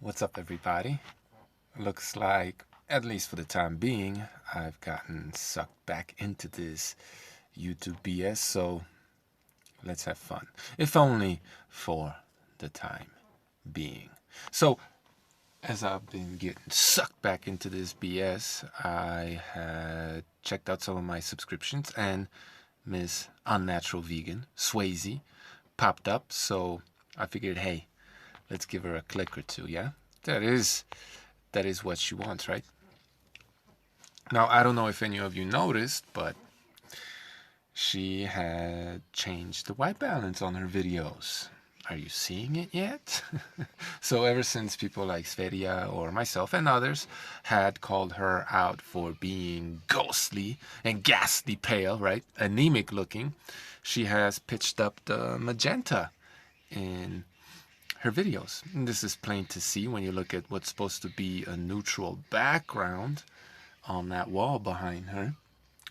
What's up, everybody? Looks like, at least for the time being, I've gotten sucked back into this YouTube BS, so let's have fun. If only for the time being. So, as I've been getting sucked back into this BS, I had checked out some of my subscriptions, and Miss Unnatural Vegan, Swayze, popped up, so I figured, hey, let's give her a click or two, yeah? That is what she wants, right? Now, I don't know if any of you noticed, but she had changed the white balance on her videos. Are you seeing it yet? So ever since people like Sveria or myself and others had called her out for being ghostly and ghastly pale, right? Anemic looking, she has pitched up the magenta in her videos. And this is plain to see when you look at what's supposed to be a neutral background on that wall behind her,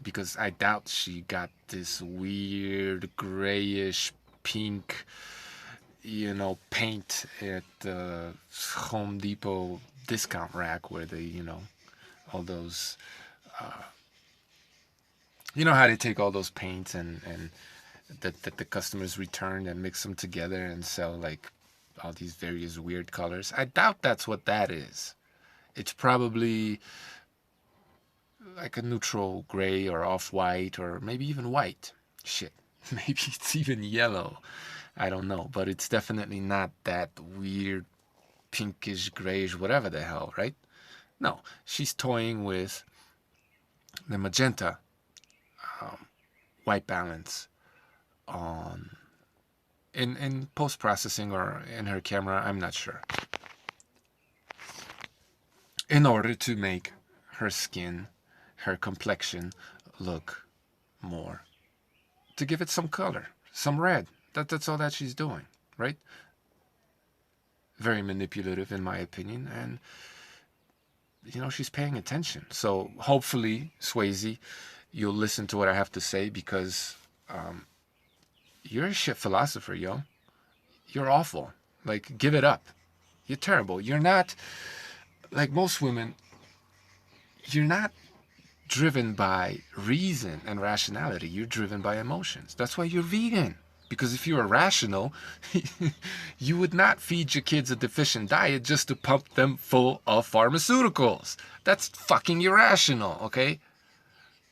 because I doubt she got this weird grayish pink, paint at the Home Depot discount rack where they, all those, how they take all those paints and that the customers return and mix them together and sell like all these various weird colors. I doubt that's what that is. It's probably like a neutral gray or off-white or maybe even white. Shit, maybe it's even yellow. I don't know, but it's definitely not that weird pinkish, grayish, whatever the hell, right? No, she's toying with the magenta white balance on in post-processing or in her camera, I'm not sure, in order to make her skin, her complexion look more, to give it some color, some red. That's all that she's doing, right? Very manipulative in my opinion, and she's paying attention. So hopefully, Swayze, you'll listen to what I have to say, because you're a shit philosopher, yo. You're awful. Like, give it up. You're terrible. You're not, like most women, you're not driven by reason and rationality. You're driven by emotions. That's why you're vegan. Because if you were rational, you would not feed your kids a deficient diet just to pump them full of pharmaceuticals. That's fucking irrational, okay?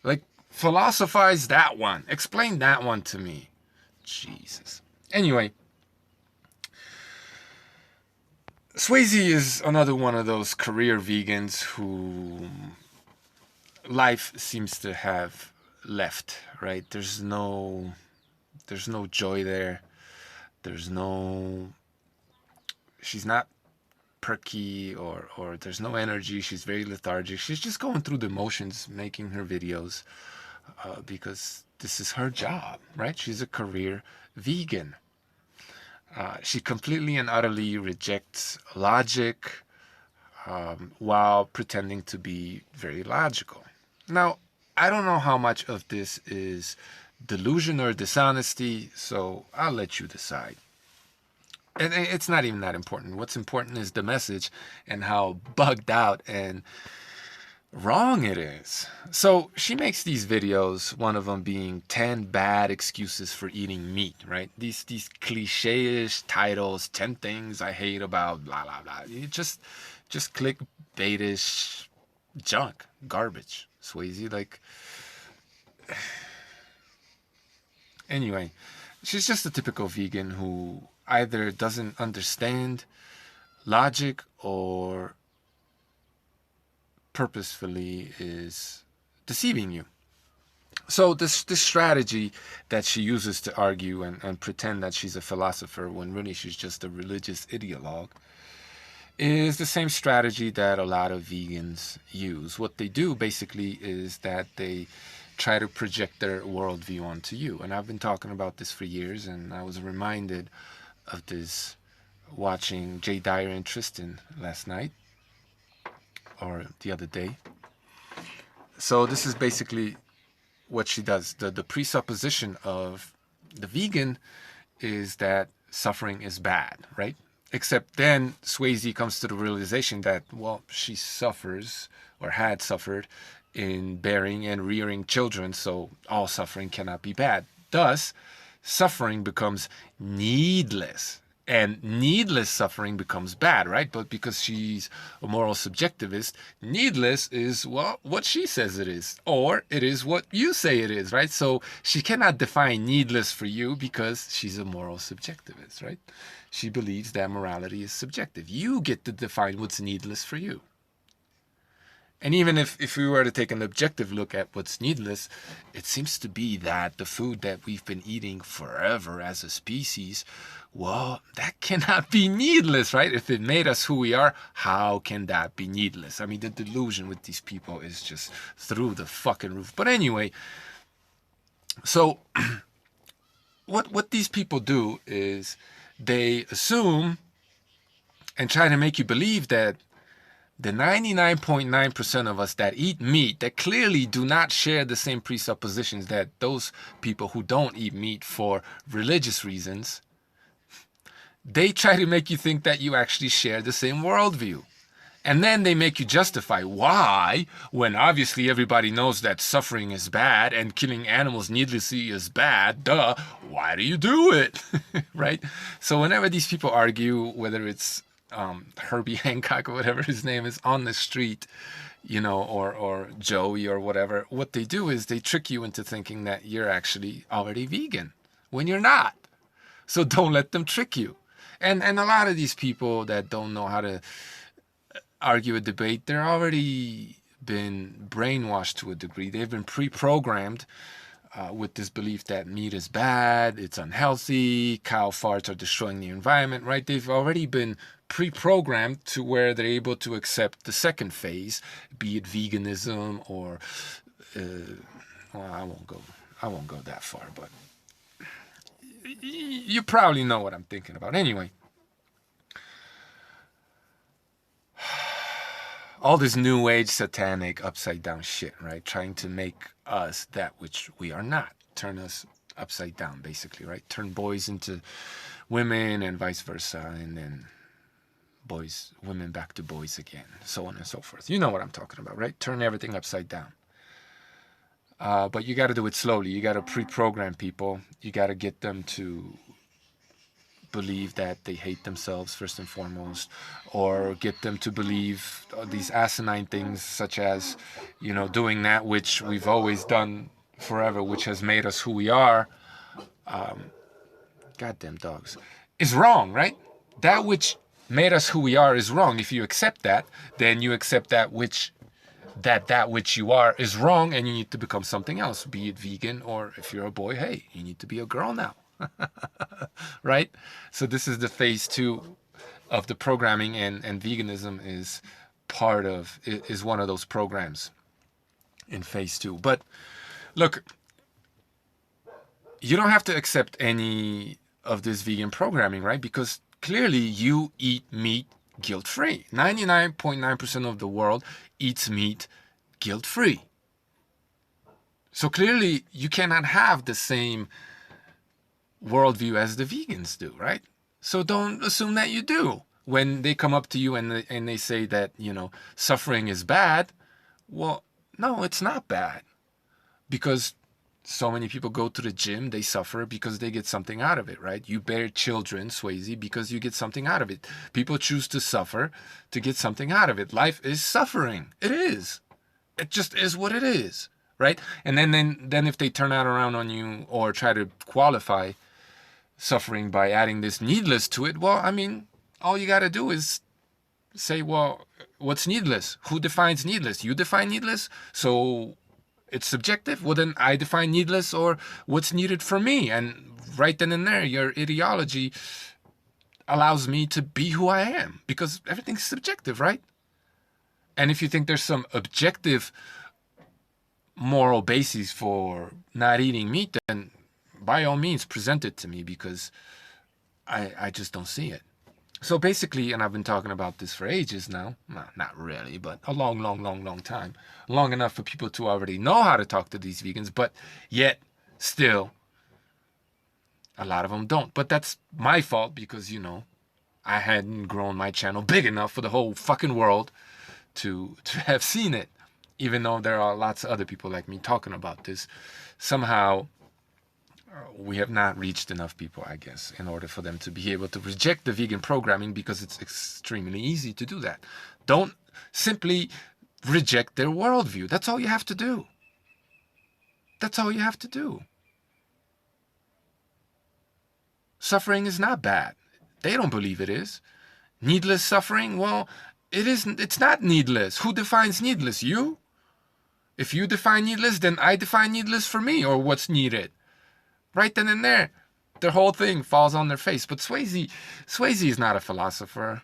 Like, philosophize that one. Explain that one to me. Jesus. Anyway, Swayze is another one of those career vegans who life seems to have left, right? There's no joy there. She's not perky, or there's no energy. She's very lethargic. She's just going through the motions making her videos because this is her job, right? She's a career vegan. She completely and utterly rejects logic while pretending to be very logical. Now, I don't know how much of this is delusion or dishonesty, so I'll let you decide. And it's not even that important. What's important is the message and how bugged out and wrong it is. So she makes these videos, one of them being 10 bad excuses for eating meat, right? These cliche-ish titles, 10 things I hate about blah blah blah. You just clickbaitish junk, garbage. Swayze, like, anyway, she's just a typical vegan who either doesn't understand logic or purposefully is deceiving you. So this strategy that she uses to argue and pretend that she's a philosopher when really she's just a religious ideologue is the same strategy that a lot of vegans use. What they do basically is that they try to project their worldview onto you. And I've been talking about this for years, and I was reminded of this watching Jay Dyer and Tristan last night, or the other day. So this is basically what she does. The presupposition of the vegan is that suffering is bad, right? Except then Swayze comes to the realization that, well, she suffers or had suffered in bearing and rearing children, so all suffering cannot be bad. Thus, suffering becomes needless. And needless suffering becomes bad, right? But because she's a moral subjectivist, needless is, well, what she says it is, or it is what you say it is, right? So she cannot define needless for you because she's a moral subjectivist, right? She believes that morality is subjective. You get to define what's needless for you. And even if we were to take an objective look at what's needless, it seems to be that the food that we've been eating forever as a species, well, that cannot be needless, right? If it made us who we are, how can that be needless? I mean, the delusion with these people is just through the fucking roof. But anyway, so what these people do is they assume and try to make you believe that the 99.9% of us that eat meat, that clearly do not share the same presuppositions that those people who don't eat meat for religious reasons, they try to make you think that you actually share the same worldview. And then they make you justify why, when obviously everybody knows that suffering is bad and killing animals needlessly is bad. Duh, why do you do it? Right? So whenever these people argue, whether it's Herbie Hancock or whatever his name is on the street, you know, or Joey or whatever, what they do is they trick you into thinking that you're actually already vegan when you're not. So don't let them trick you. And a lot of these people that don't know how to argue a debate, they're already been brainwashed to a degree. They've been pre-programmed with this belief that meat is bad, it's unhealthy, cow farts are destroying the environment, right? They've already been pre-programmed to where they're able to accept the second phase, be it veganism or, well, I won't go that far, but you probably know what I'm thinking about. Anyway, all this new age satanic upside down shit, right? Trying to make us that which we are not. Turn us upside down, basically, right? Turn boys into women and vice versa, and then women back to boys again, so on and so forth. You know what I'm talking about, right? Turn everything upside down. But you got to do it slowly. You got to pre-program people. You got to get them to believe that they hate themselves first and foremost, or get them to believe these asinine things such as, you know, doing that which we've always done forever, which has made us who we are. Goddamn dogs. Is wrong, right? That which made us who we are is wrong. If you accept that, then you accept that which you are is wrong, and you need to become something else, be it vegan, or if you're a boy, hey, you need to be a girl now. Right? So this is the phase 2 of the programming, and veganism is one of those programs in phase 2. But look, you don't have to accept any of this vegan programming, right? Because clearly you eat meat guilt-free. 99.9% of the world eats meat guilt-free. So clearly you cannot have the same worldview as the vegans do, right? So don't assume that you do. When they come up to you and they say that, you know, suffering is bad, well, no, it's not bad. Because so many people go to the gym, they suffer because they get something out of it, right? You bear children, Swayze, because you get something out of it. People choose to suffer to get something out of it. Life is suffering. It is. It just is what it is, right? And then if they turn that around on you or try to qualify suffering by adding this needless to it, well, I mean, all you got to do is say, well, what's needless? Who defines needless? You define needless? So it's subjective? Well, then I define needless, or what's needed for me. And right then and there, your ideology allows me to be who I am, because everything's subjective, right? And if you think there's some objective moral basis for not eating meat, then by all means present it to me, because I just don't see it. So basically, and I've been talking about this for ages now, not really, but a long time, long enough for people to already know how to talk to these vegans, but yet still a lot of them don't. But that's my fault, because, you know, I hadn't grown my channel big enough for the whole fucking world to have seen it. Even though there are lots of other people like me talking about this, somehow we have not reached enough people, I guess, in order for them to be able to reject the vegan programming, because it's extremely easy to do that. Don't simply reject their worldview. That's all you have to do. That's all you have to do. Suffering is not bad. They don't believe it is. Needless suffering? Well, it isn't. It's not needless. Who defines needless? You? If you define needless, then I define needless for me, or what's needed. Right then and there, their whole thing falls on their face. But Swayze is not a philosopher.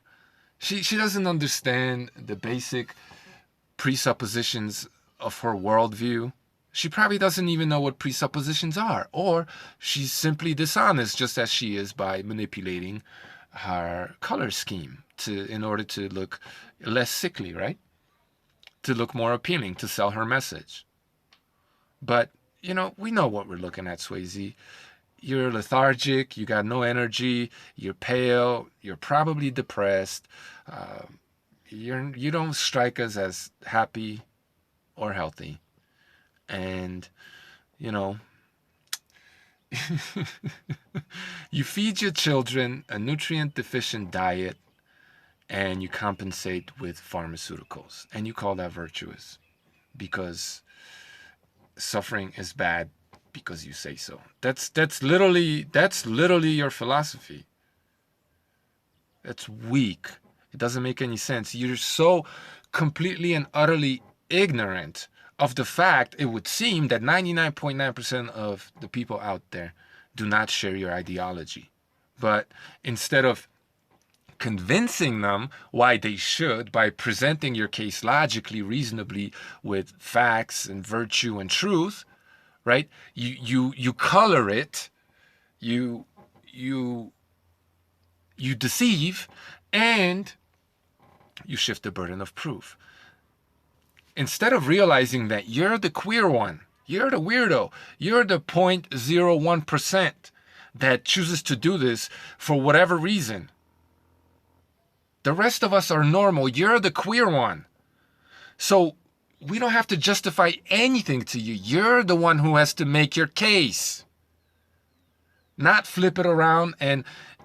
She doesn't understand the basic presuppositions of her worldview. She probably doesn't even know what presuppositions are. Or she's simply dishonest, just as she is, by manipulating her color scheme in order to look less sickly, right? To look more appealing, to sell her message. But, you know, we know what we're looking at, Swayze. You're lethargic, you got no energy, you're pale, you're probably depressed. You don't strike us as happy or healthy. And, you know, you feed your children a nutrient-deficient diet, and you compensate with pharmaceuticals, and you call that virtuous, because suffering is bad because you say so. That's literally your philosophy. That's weak. It doesn't make any sense. You're so completely and utterly ignorant of the fact, it would seem, that 99.9% of the people out there do not share your ideology. But instead of convincing them why they should by presenting your case logically, reasonably, with facts and virtue and truth, right? You color it, you deceive, and you shift the burden of proof. Instead of realizing that you're the queer one, you're the weirdo, you're the 0.01% that chooses to do this for whatever reason. The rest of us are normal. You're the queer one. So we don't have to justify anything to you. You're the one who has to make your case. Not flip it around and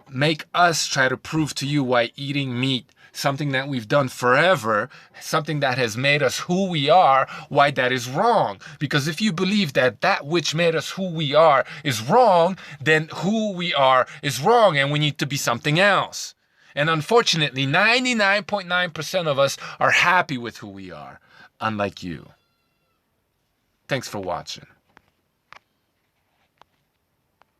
make us try to prove to you why eating meat, something that we've done forever, something that has made us who we are, why that is wrong. Because if you believe that that which made us who we are is wrong, then who we are is wrong, and we need to be something else. And unfortunately, 99.9% of us are happy with who we are, unlike you. Thanks for watching.